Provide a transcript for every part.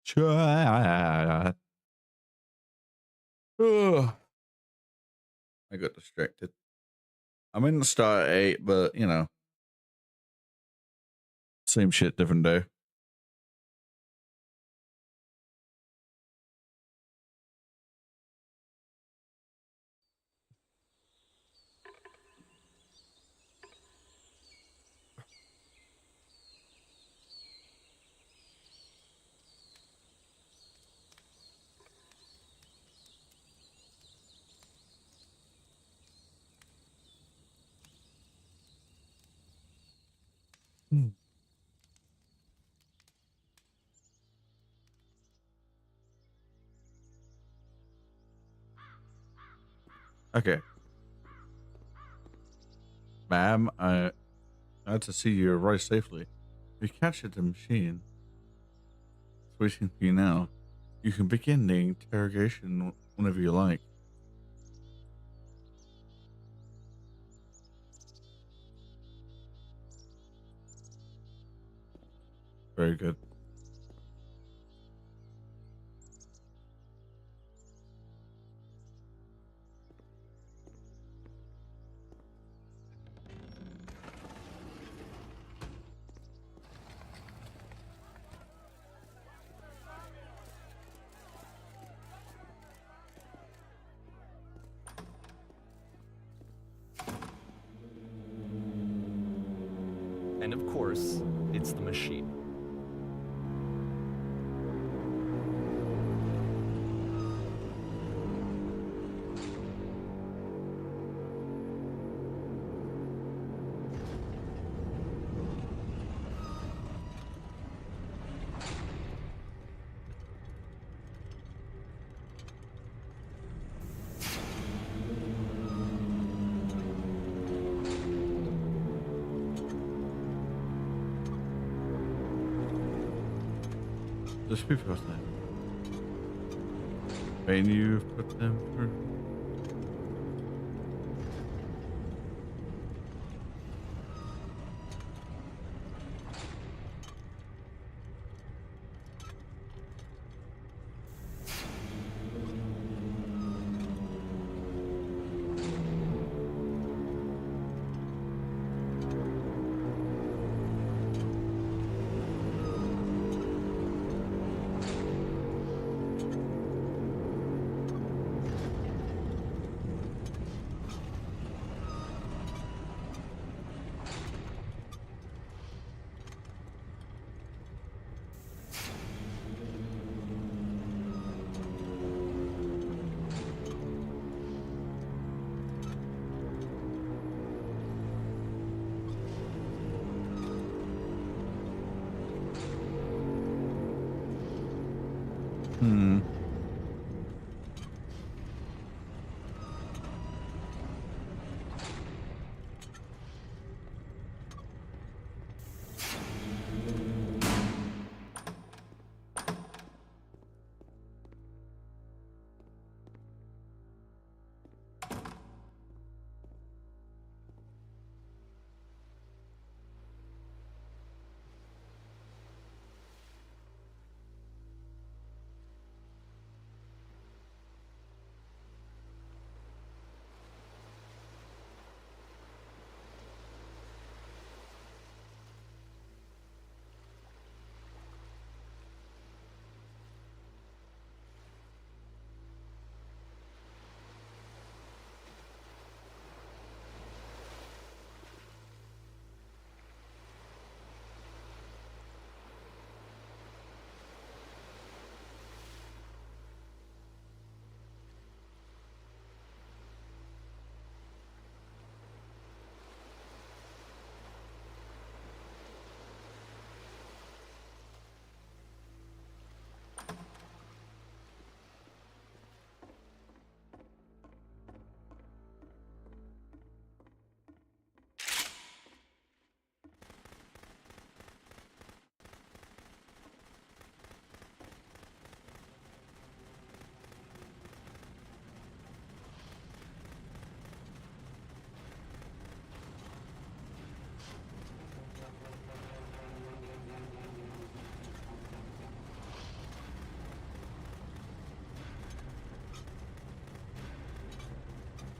Chat. Ugh. I got distracted. I'm in the start at 8, but you know, same shit, different day. Hmm. Okay. Ma'am, I glad to see you arrived safely. We captured the machine. It's waiting for you now. You can begin the interrogation whenever you like. Very good. And of course, it's the machine. There's people out there. And you've put them through.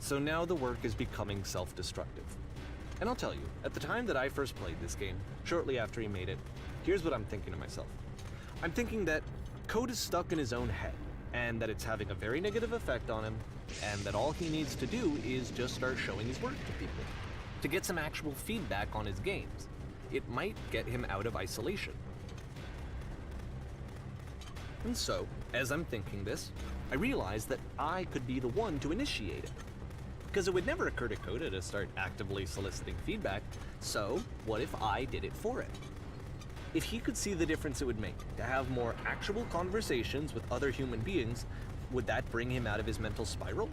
so now the work is becoming self-destructive. And I'll tell you, at the time that I first played this game, shortly after he made it, here's what I'm thinking to myself. I'm thinking that Code is stuck in his own head, and that it's having a very negative effect on him, and that all he needs to do is just start showing his work to people, to get some actual feedback on his games. It might get him out of isolation. And so, as I'm thinking this, I realize that I could be the one to initiate it. Because it would never occur to Coda to start actively soliciting feedback, so what if I did it for him? If he could see the difference it would make to have more actual conversations with other human beings, would that bring him out of his mental spiral?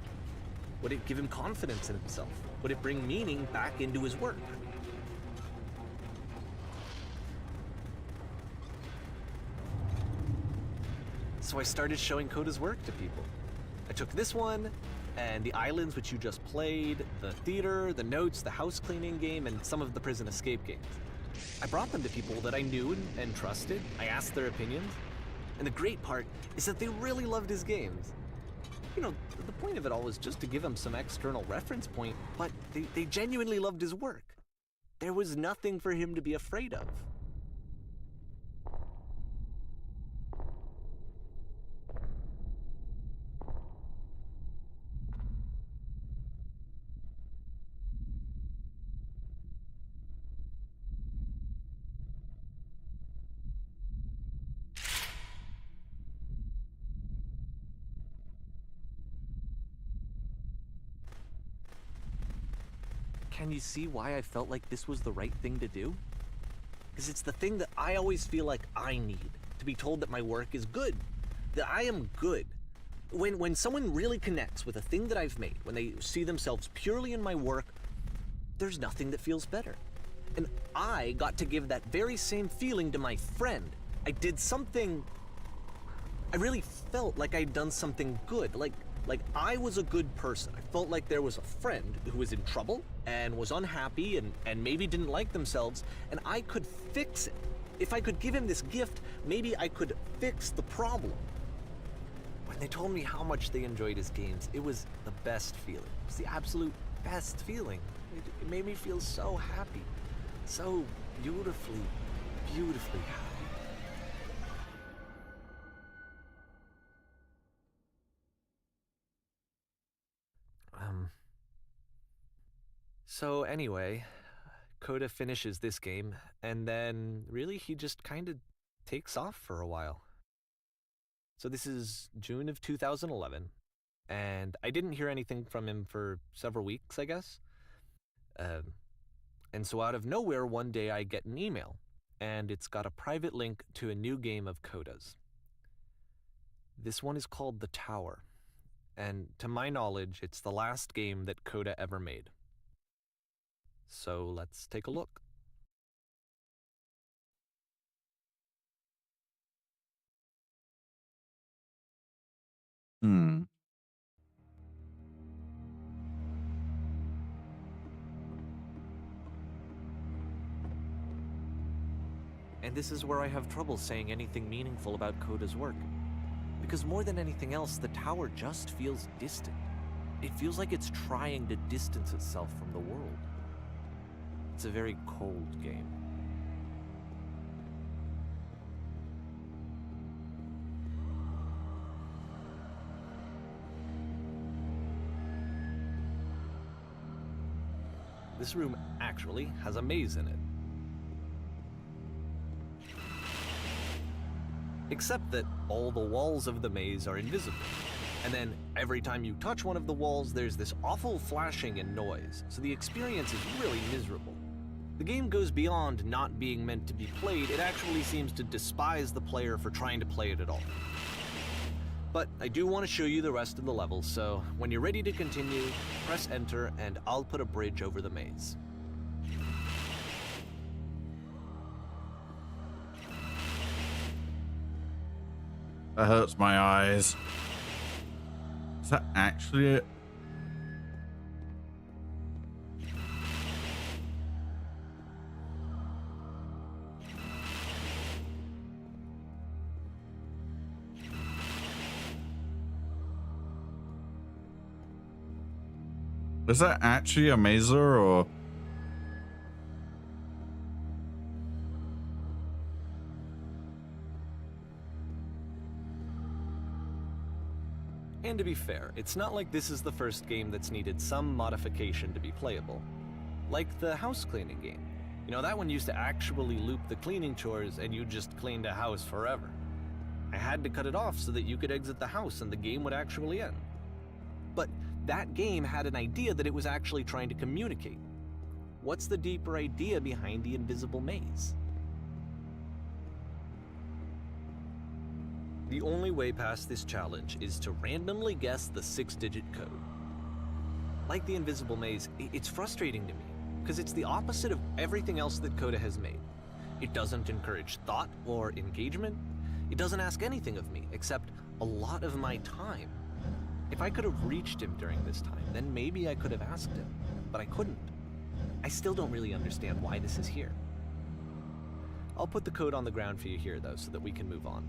Would it give him confidence in himself? Would it bring meaning back into his work? So I started showing Coda's work to people. I took this one, and the islands which you just played, the theater, the notes, the house cleaning game, and some of the prison escape games. I brought them to people that I knew and trusted. I asked their opinions. And the great part is that they really loved his games. You know, the point of it all was just to give him some external reference point, but they genuinely loved his work. There was nothing for him to be afraid of. Can you see why I felt like this was the right thing to do? Because it's the thing that I always feel like I need, to be told that my work is good, that I am good. When someone really connects with a thing that I've made, when they see themselves purely in my work, there's nothing that feels better. And I got to give that very same feeling to my friend. I did something, I really felt like I'd done something good, like I was a good person. I felt like there was a friend who was in trouble and was unhappy and maybe didn't like themselves, and I could fix it. If I could give him this gift, maybe I could fix the problem. When they told me how much they enjoyed his games, it was the best feeling. It was the absolute best feeling. It made me feel so happy. So beautifully, beautifully happy. So anyway, Coda finishes this game, and then really he just kind of takes off for a while. So this is June of 2011, and I didn't hear anything from him for several weeks, I guess. And so out of nowhere, one day I get an email, and it's got a private link to a new game of Coda's. This one is called The Tower, and to my knowledge, it's the last game that Coda ever made. So let's take a look. Hmm. And this is where I have trouble saying anything meaningful about Coda's work. Because more than anything else, the tower just feels distant. It feels like it's trying to distance itself from the world. It's a very cold game. This room actually has a maze in it. Except that all the walls of the maze are invisible. And then every time you touch one of the walls, there's this awful flashing and noise, so the experience is really miserable. The game goes beyond not being meant to be played, it actually seems to despise the player for trying to play it at all. But I do want to show you the rest of the level, so when you're ready to continue, press enter and I'll put a bridge over the maze. That hurts my eyes. Is that actually it? Is that actually a mazer or? And to be fair, it's not like this is the first game that's needed some modification to be playable. Like the house cleaning game. You know, that one used to actually loop the cleaning chores and you just cleaned a house forever. I had to cut it off so that you could exit the house and the game would actually end. But that game had an idea that it was actually trying to communicate. What's the deeper idea behind the invisible maze? The only way past this challenge is to randomly guess the 6-digit code. Like the invisible maze, it's frustrating to me, because it's the opposite of everything else that Coda has made. It doesn't encourage thought or engagement. It doesn't ask anything of me, except a lot of my time. If I could have reached him during this time, then maybe I could have asked him, but I couldn't. I still don't really understand why this is here. I'll put the code on the ground for you here, though, so that we can move on.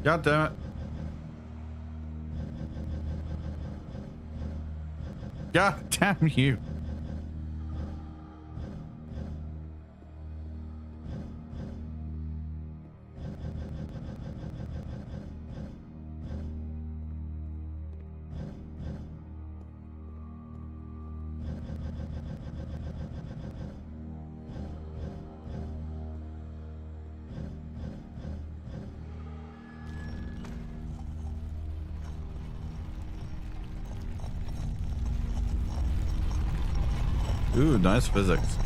God damn it. God damn you. Ooh, nice physics.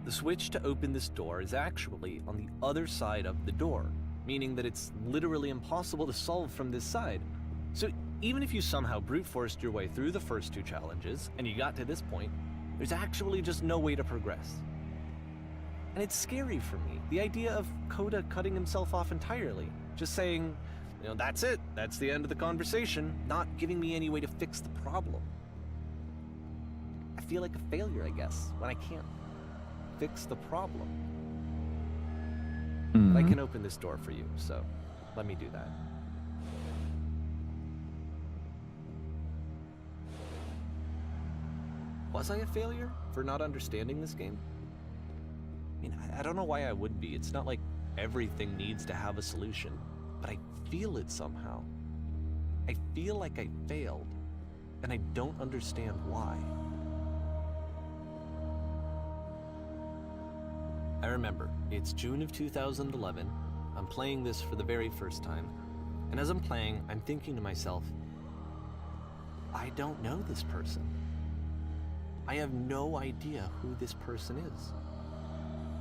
The switch to open this door is actually on the other side of the door, meaning that it's literally impossible to solve from this side. So even if you somehow brute forced your way through the first 2 challenges and you got to this point, there's actually just no way to progress. And it's scary for me, the idea of Coda cutting himself off entirely, just saying, you know, that's it, that's the end of the conversation, not giving me any way to fix the problem. I feel like a failure, I guess, when I can't fix the problem. But I can open this door for you, so let me do that. Was I a failure for not understanding this game? I mean, I don't know why I would be. It's not like everything needs to have a solution, but I feel it somehow. I feel like I failed, and I don't understand why. I remember, it's June of 2011. I'm playing this for the very first time, and as I'm playing, I'm thinking to myself, I don't know this person. I have no idea who this person is.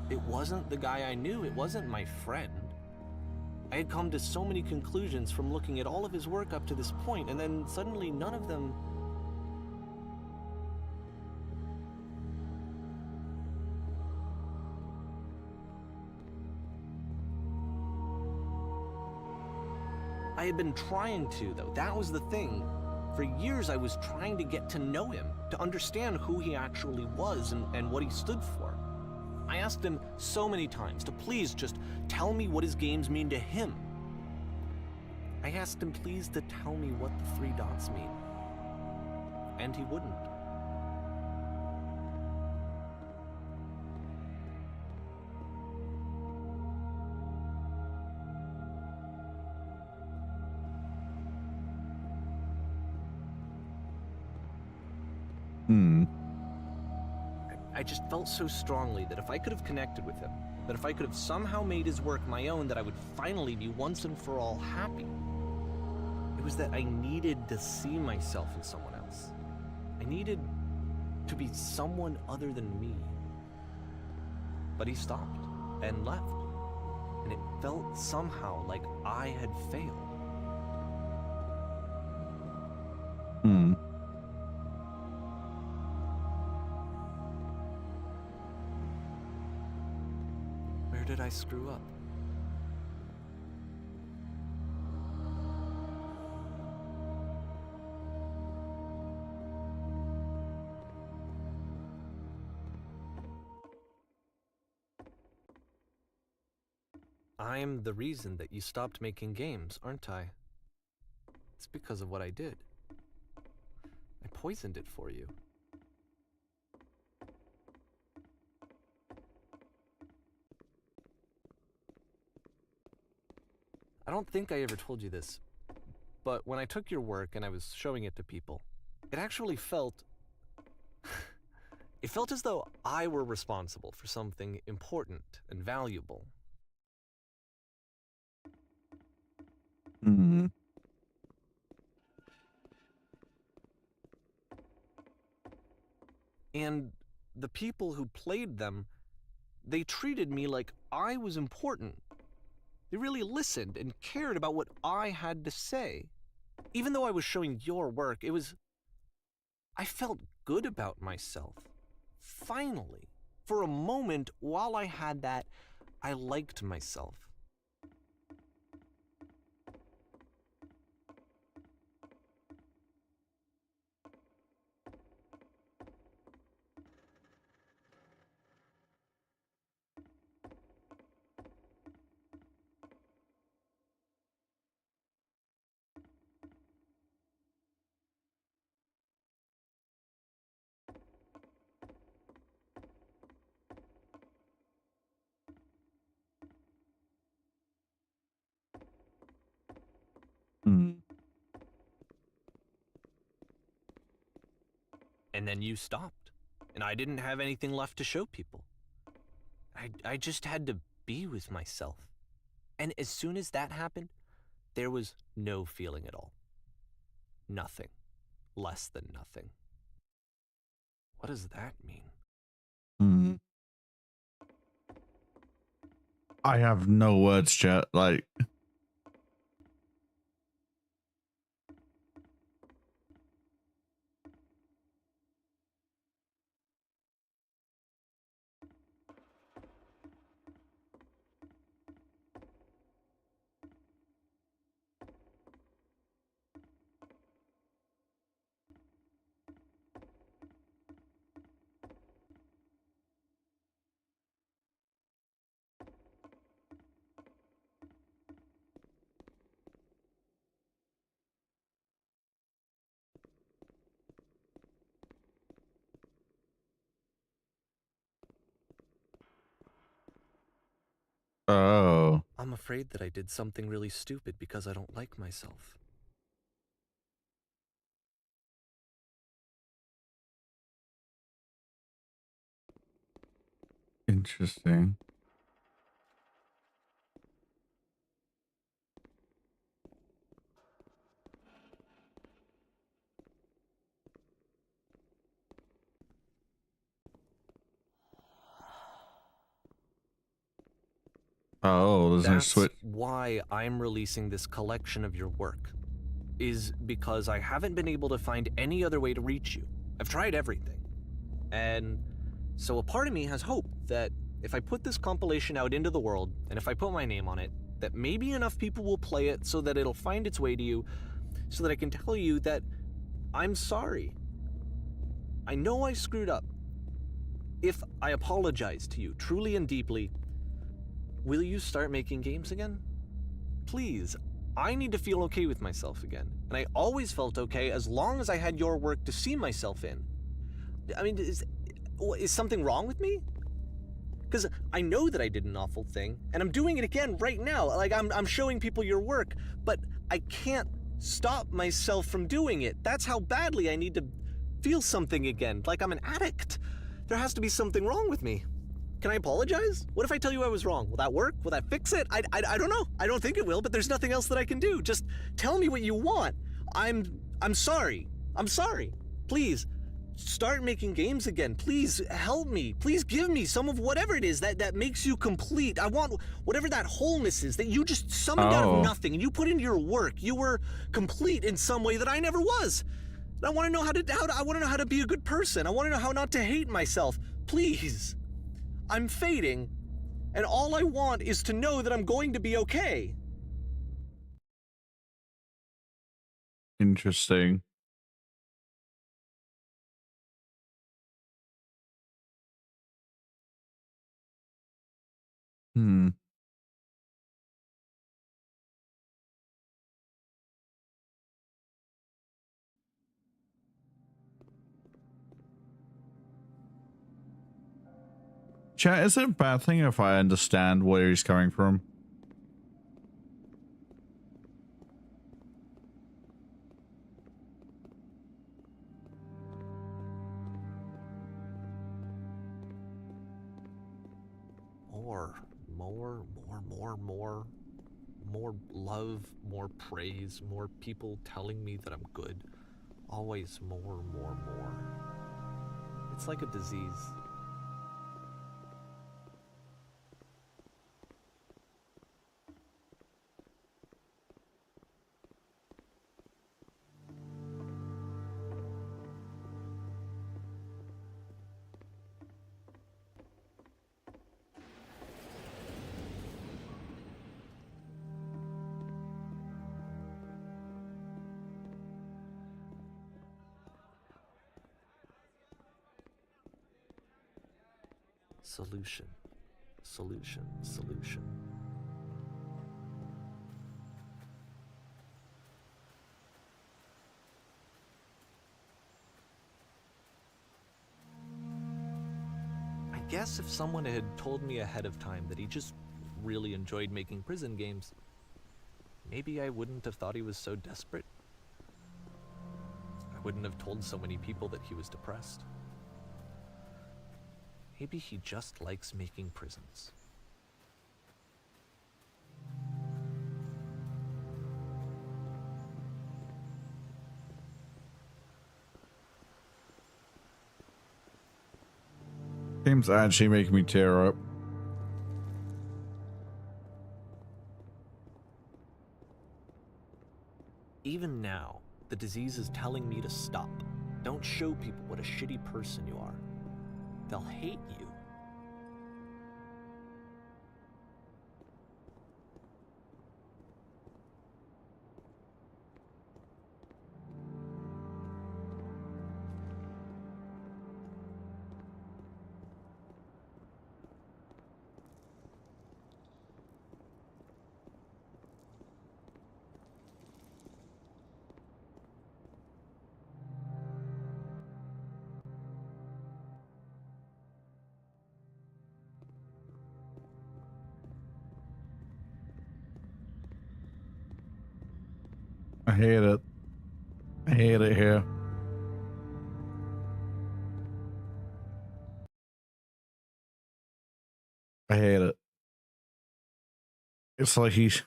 It wasn't the guy I knew, it wasn't my friend. I had come to so many conclusions from looking at all of his work up to this point, and then suddenly none of them... I had been trying to, though. That was the thing. For years, I was trying to get to know him, to understand who he actually was and what he stood for. I asked him so many times to please just tell me what his games mean to him. I asked him please to tell me what the 3 dots mean. And he wouldn't. I just felt so strongly that if I could have connected with him, that if I could have somehow made his work my own, that I would finally be once and for all happy. It was that I needed to see myself in someone else. I needed to be someone other than me. But he stopped and left, and it felt somehow like I had failed. Where did I screw up? I'm the reason that you stopped making games, aren't I? It's because of what I did. I poisoned it for you. I don't think I ever told you this, but when I took your work and I was showing it to people, it actually felt... it felt as though I were responsible for something important and valuable. Hmm. And the people who played them, they treated me like I was important. They really listened and cared about what I had to say. Even though I was showing your work, I felt good about myself. Finally. For a moment, while I had that, I liked myself. Hmm. And then you stopped, and I didn't have anything left to show people. I just had to be with myself. And as soon as that happened, there was no feeling at all. Nothing. Less than nothing. What does that mean? Hmm. I have no words, chat. Like, oh, I'm afraid that I did something really stupid because I don't like myself. interesting. Oh, there's no That's switch. why I'm releasing this collection of your work, is because I haven't been able to find any other way to reach you. I've tried everything. And so a part of me has hope that if I put this compilation out into the world, and if I put my name on it, that maybe enough people will play it so that it'll find its way to you, so that I can tell you that I'm sorry. I know I screwed up. If I apologize to you truly and deeply, will you start making games again? Please, I need to feel okay with myself again. And I always felt okay as long as I had your work to see myself in. I mean, is something wrong with me? Because I know that I did an awful thing, and I'm doing it again right now. Like, I'm showing people your work, but I can't stop myself from doing it. That's how badly I need to feel something again, like I'm an addict. There has to be something wrong with me. Can I apologize? What if I tell you I was wrong? Will that work? Will that fix it? I don't know. I don't think it will, but there's nothing else that I can do. Just tell me what you want. I'm sorry. I'm sorry. Please, start making games again. Please help me. Please give me some of whatever it is that makes you complete. I want whatever that wholeness is that you just summoned out Oh. of nothing and you put into your work. You were complete in some way that I never was. And I want to know I want to know how to be a good person. I want to know how not to hate myself. Please. I'm fading, and all I want is to know that I'm going to be okay. Interesting. Hmm. Chat, is it a bad thing if I understand where he's coming from? More love, more praise, more people telling me that I'm good. Always more. It's like a disease. Solution. I guess if someone had told me ahead of time that he just really enjoyed making prison games, maybe I wouldn't have thought he was so desperate. I wouldn't have told so many people that he was depressed. Maybe he just likes making prisons. Game's actually making me tear up. Even now, the disease is telling me to stop. Don't show people what a shitty person you are. They'll hate you. I hate it. I hate it here. I hate it. It's like he's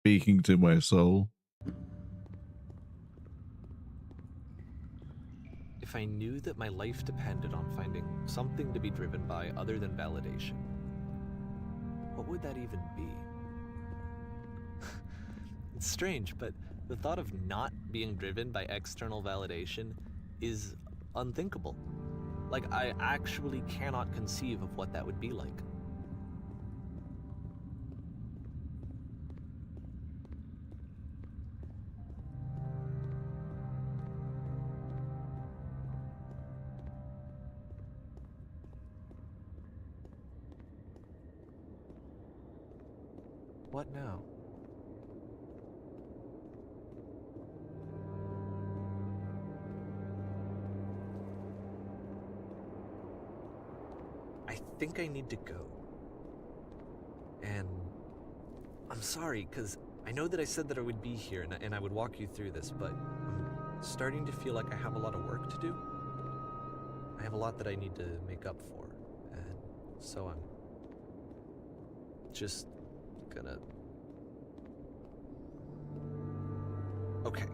speaking to my soul. If I knew that my life depended on finding something to be driven by other than validation, what would that even be? It's strange, but the thought of not being driven by external validation is unthinkable. Like, I actually cannot conceive of what that would be like. What now? I think I need to go. And I'm sorry, because I know that I said that I would be here and I would walk you through this, but I'm starting to feel like I have a lot of work to do. I have a lot that I need to make up for, and so I'm just gonna... Okay.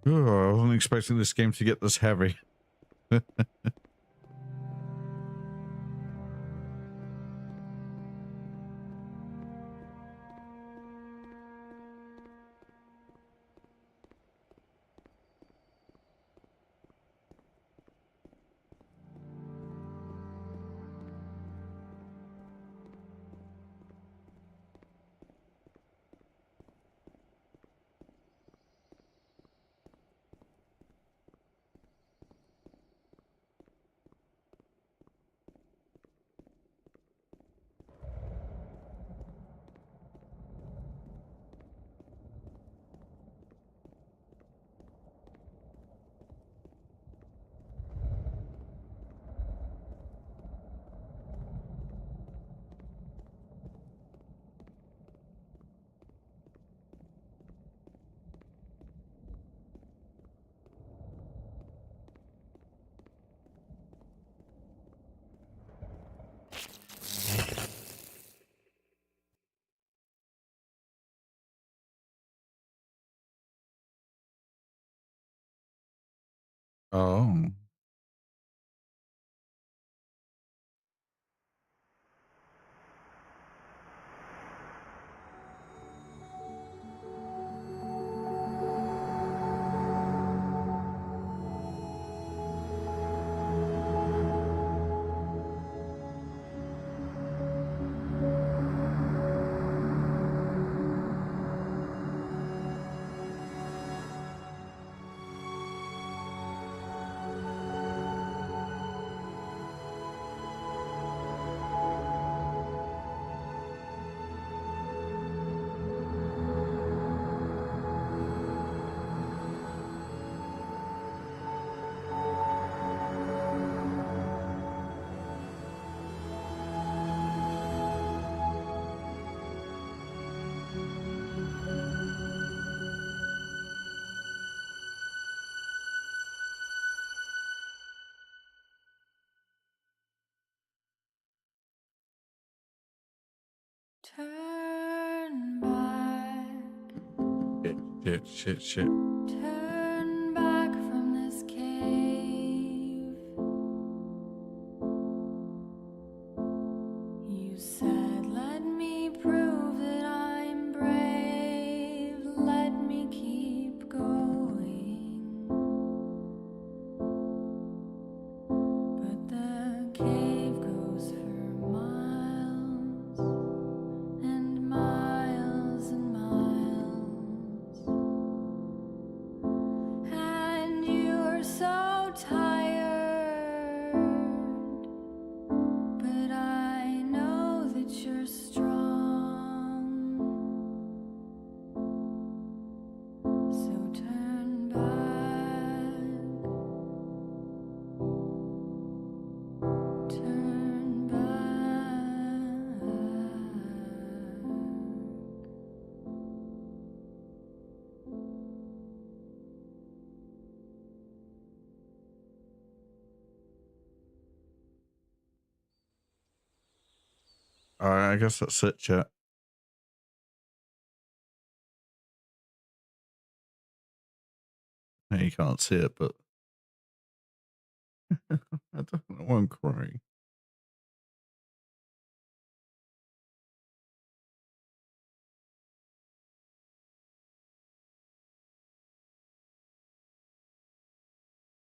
Oh, I wasn't expecting this game to get this heavy. Oh. Turn back. Shit. Turn back from this cave. You said, let me prove that I'm brave. Let me keep going. But the cave goes for miles and miles and miles. And you're so tired, but I know that you're strong. So turn back, turn back. Alright, I guess that's it, chat. Hey, you can't see it, but I don't know why I'm crying.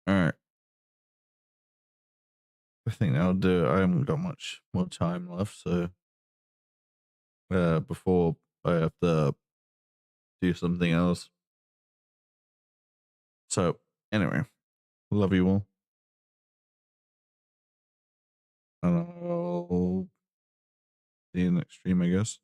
Alright. I think that'll do it. I haven't got much more time left, so before I have to do something else. So anyway, love you all. And I'll see you next stream, I guess.